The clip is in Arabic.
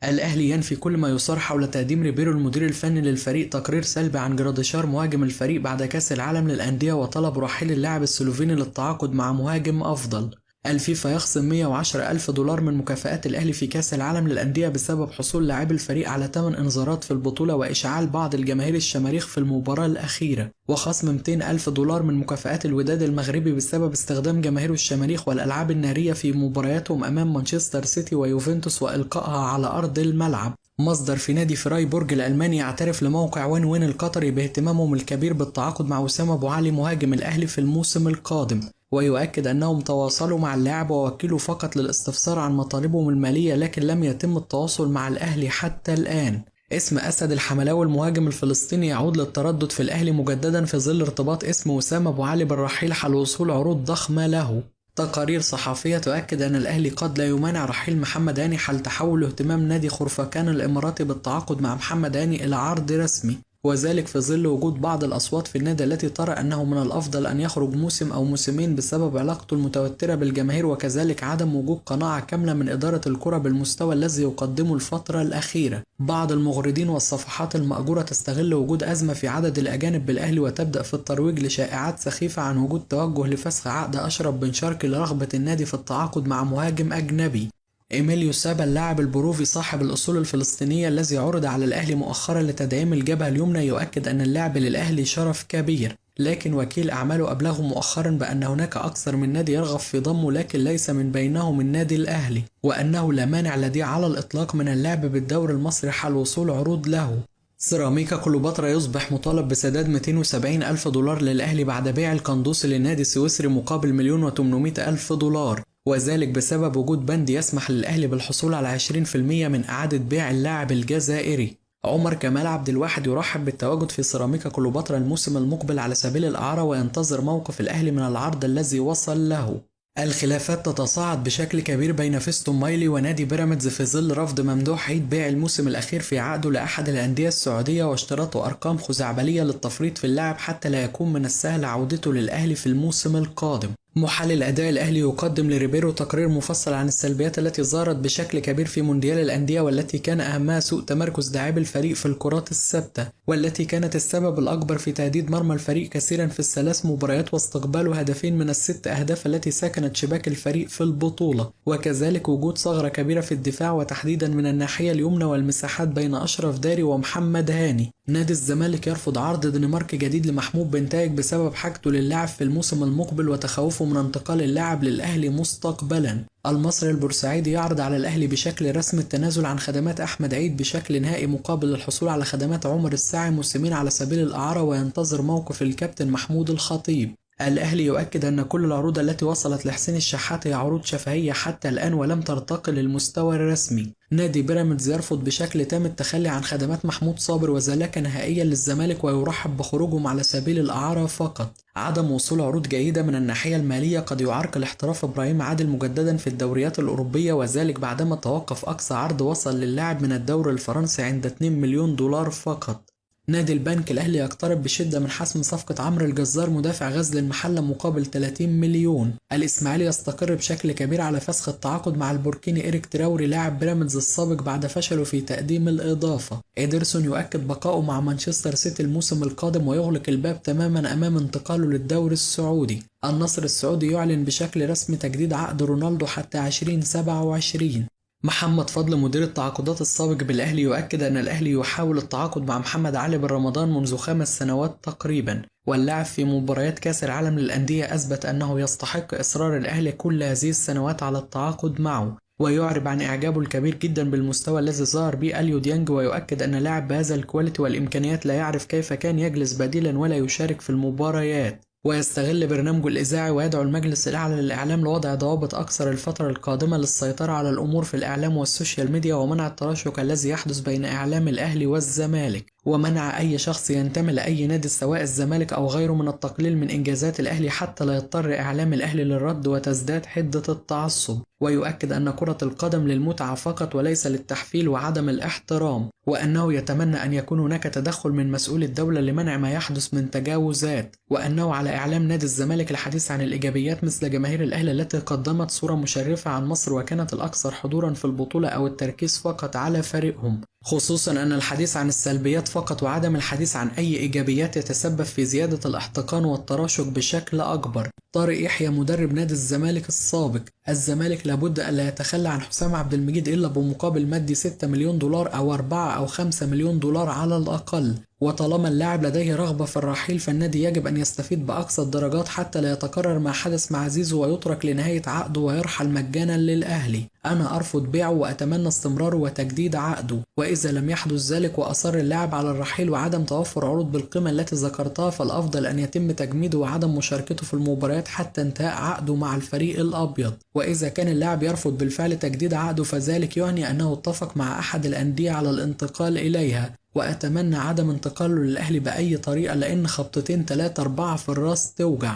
الأهلي ينفي كل ما يثار حول تقديم ريبيرو المدير الفني للفريق تقرير سلبي عن جراديشار مهاجم الفريق بعد كأس العالم للأندية، وطلب رحيل اللاعب السلوفيني للتعاقد مع مهاجم أفضل. الفيفا يخصم 110 ألف دولار من مكافآت الأهلي في كأس العالم للأندية بسبب حصول لاعبي الفريق على 8 إنذارات في البطولة وإشعال بعض الجماهير الشماريخ في المباراة الأخيرة، وخصم 200 ألف دولار من مكافآت الوداد المغربي بسبب استخدام جماهير الشماريخ والألعاب النارية في مبارياتهم أمام مانشستر سيتي ويوفنتوس وإلقائها على أرض الملعب. مصدر في نادي فرايبورج الألماني يعترف لموقع وين وين القطري باهتمامهم الكبير بالتعاقد مع وسام أبو علي مهاجم الأهلي في الموسم القادم، ويؤكد أنهم تواصلوا مع اللاعب ووكلوا فقط للاستفسار عن مطالبهم المالية، لكن لم يتم التواصل مع الأهلي حتى الآن. اسم أسد الحملاوي المهاجم الفلسطيني يعود للتردد في الأهلي مجددا في ظل ارتباط اسم وسام أبو علي بالرحيل حال وصول عروض ضخمة له. تقارير صحفية تؤكد أن الأهلي قد لا يمانع رحيل محمد هاني حال تحول اهتمام نادي خرفكان الإماراتي بالتعاقد مع محمد هاني إلى عرض رسمي، وذلك في ظل وجود بعض الأصوات في النادي التي ترى أنه من الأفضل أن يخرج موسم أو موسمين بسبب علاقته المتوترة بالجماهير، وكذلك عدم وجود قناعة كاملة من إدارة الكرة بالمستوى الذي يقدمه الفترة الأخيرة. بعض المغردين والصفحات المأجورة تستغل وجود أزمة في عدد الأجانب بالأهلي وتبدأ في الترويج لشائعات سخيفة عن وجود توجه لفسخ عقد أشرف بن شرقي لرغبة النادي في التعاقد مع مهاجم أجنبي. إيميليو سابا اللاعب البروفي صاحب الأصول الفلسطينية الذي عرض على الأهلي مؤخرا لتدعيم الجبهة اليمنى يؤكد أن اللاعب للأهلي شرف كبير، لكن وكيل أعماله أبلغه مؤخرا بأن هناك أكثر من نادي يرغب في ضمه لكن ليس من بينهم النادي الأهلي، وأنه لا مانع لديه على الإطلاق من اللعب بالدوري المصري حال وصول عروض له. سيراميكا كليوباترا يصبح مطالب بسداد 270 ألف دولار للأهلي بعد بيع القندوسي للنادي السويسري مقابل 1,800,000 دولار، وذلك بسبب وجود بند يسمح للأهلي بالحصول على 20% من إعادة بيع اللاعب الجزائري. عمر كمال عبد الواحد يرحب بالتواجد في سيراميكا كليوباترا الموسم المقبل على سبيل الإعارة وينتظر موقف الأهلي من العرض الذي وصل له. الخلافات تتصاعد بشكل كبير بين فيستون مايلي ونادي بيراميدز في ظل رفض ممدوح عيد بيع الموسم الأخير في عقده لأحد الأندية السعودية واشتراط أرقام خزعبلية للتفريط في اللاعب حتى لا يكون من السهل عودته للأهلي في الموسم القادم. محلل أداء الأهلي يقدم لريبيرو تقرير مفصل عن السلبيات التي ظهرت بشكل كبير في مونديال الأندية والتي كان أهمها سوء تمركز لاعبي الفريق في الكرات الثابتة، والتي كانت السبب الأكبر في تهديد مرمى الفريق كثيرا في الثلاث مباريات واستقباله هدفين من الست أهداف التي سكنت شباك الفريق في البطولة، وكذلك وجود ثغرة كبيرة في الدفاع وتحديدا من الناحية اليمنى والمساحات بين أشرف داري ومحمد هاني. نادي الزمالك يرفض عرض دنماركي جديد لمحمود بنتايج بسبب حاجته للاعب في الموسم المقبل وتخوفه من انتقال اللاعب للأهلي مستقبلا. المصري البورسعيدي يعرض على الأهلي بشكل رسمي التنازل عن خدمات أحمد عيد بشكل نهائي مقابل الحصول على خدمات عمر الساعي موسمين على سبيل الإعارة، وينتظر موقف الكابتن محمود الخطيب. الأهلي يؤكد أن كل العروض التي وصلت لحسين الشحات هي عروض شفهية حتى الآن ولم ترتقي للمستوى الرسمي. نادي بيراميدز يرفض بشكل تام التخلي عن خدمات محمود صابر وذلك نهائيا للزمالك ويرحب بخروجهم على سبيل الإعارة فقط. عدم وصول عروض جيدة من الناحية المالية قد يعرقل احتراف إبراهيم عادل مجددا في الدوريات الأوروبية، وذلك بعدما توقف أقصى عرض وصل للاعب من الدوري الفرنسي عند 2 مليون دولار فقط. نادي البنك الأهلي يقترب بشدة من حسم صفقة عمرو الجزار مدافع غزل المحلة مقابل 30 مليون. الإسماعيلي يستقر بشكل كبير على فسخ التعاقد مع البوركيني إيريك تراوري لاعب بيراميدز السابق بعد فشله في تقديم الإضافة. إيدرسون يؤكد بقائه مع مانشستر سيتي الموسم القادم ويغلق الباب تماما أمام انتقاله للدوري السعودي. النصر السعودي يعلن بشكل رسمي تجديد عقد رونالدو حتى 2027. محمد فضل مدير التعاقدات السابق بالأهلي يؤكد أن الأهلي يحاول التعاقد مع محمد علي بن رمضان منذ 5 سنوات تقريبا، واللاعب في مباريات كأس العالم للأندية أثبت أنه يستحق إصرار الأهلي كل هذه السنوات على التعاقد معه، ويعرب عن إعجابه الكبير جدا بالمستوى الذي ظهر به أليو ديانج، ويؤكد أن لاعب بهذا الكواليتي والإمكانيات لا يعرف كيف كان يجلس بديلا ولا يشارك في المباريات. ويستغل برنامجه الإذاعي ويدعو المجلس الأعلى للإعلام لوضع ضوابط أكثر الفترة القادمة للسيطرة على الأمور في الإعلام والسوشيال ميديا ومنع التراشق الذي يحدث بين إعلام الأهلي والزمالك. ومنع أي شخص ينتمي لأي نادي سواء الزمالك أو غيره من التقليل من إنجازات الأهلي حتى لا يضطر إعلام الأهلي للرد وتزداد حدة التعصب. ويؤكد أن كرة القدم للمتعة فقط وليس للتحفيل وعدم الاحترام، وأنه يتمنى أن يكون هناك تدخل من مسؤول الدولة لمنع ما يحدث من تجاوزات، وأنه على إعلام نادي الزمالك الحديث عن الإيجابيات مثل جماهير الأهلي التي قدمت صورة مشرفة عن مصر وكانت الأكثر حضورا في البطولة أو التركيز فقط على فريقهم، خصوصا أن الحديث عن السلبيات فقط وعدم الحديث عن أي إيجابيات يتسبب في زيادة الاحتقان والتراشق بشكل أكبر. طارق يحيى مدرب نادي الزمالك السابق: الزمالك لابد ألا يتخلى عن حسام عبد المجيد إلا بمقابل مادي 6 مليون دولار أو 4 أو 5 مليون دولار على الأقل، وطالما اللاعب لديه رغبة في الرحيل فالنادي يجب أن يستفيد بأقصى الدرجات حتى لا يتكرر ما حدث مع زيزو ويترك لنهاية عقده ويرحل مجانا للأهلي. أنا أرفض بيعه وأتمنى استمراره وتجديد عقده، وإذا لم يحدث ذلك وأصر اللاعب على الرحيل وعدم توفر عروض بالقيمة التي ذكرتها فالأفضل أن يتم تجميده وعدم مشاركته في المباريات حتى انتهاء عقده مع الفريق الأبيض. وإذا كان اللاعب يرفض بالفعل تجديد عقده فذلك يعني أنه اتفق مع أحد الأندية على الانتقال إليها، وأتمنى عدم انتقاله للأهلي بأي طريقة لأن خبطتين 3-4 في الراس توجع.